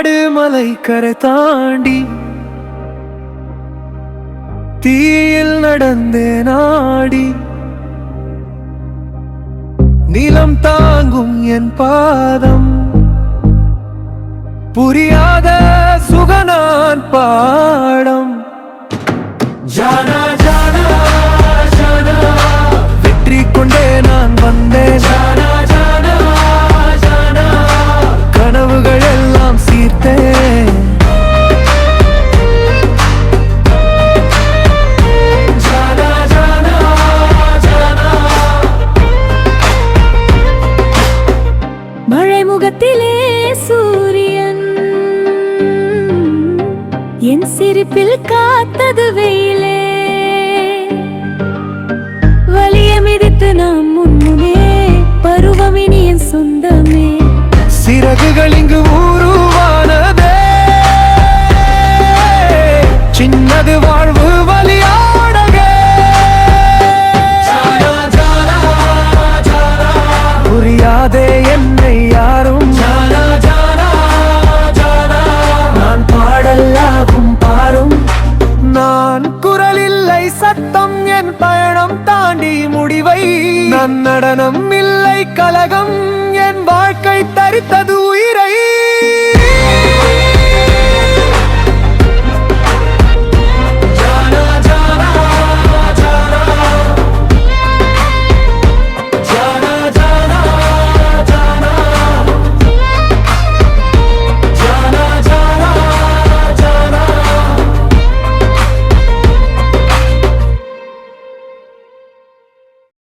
காடு மலை கரை தாண்டி தீயில் நடந்தே நாடி நிலம் தாங்கும் என் பாதம் புரியாத சுகனான் பாடம் ஜானா ஜானா ஜானா வெற்றி கொண்டே நான் வந்தேன் ஜானா ஜானா ஜானா கனவுகள் எல்லாம் சீர்த்தேன் ஜானா ஜானா ஜானா மழை முகத்திலே சூரியன் என் சிரிப்பில் காத்தது வெயிலே வலிய மிதித்து நாம் முன்னே பருவமினி என் சொந்தமே சிறகுகள் இங்கு உருவானதே சின்னது வாழ்வு வலியாடகே புரியாதே என்னை யாரும் நான் பாடல்லாகும் பாரும் நான் குரல் இல்லை சத்தம் என் பயணம் தாண்டி முடிவை நான் நடனம் இல்லை கலகம் என் வாழ்க்கை தரித்தது உயிரை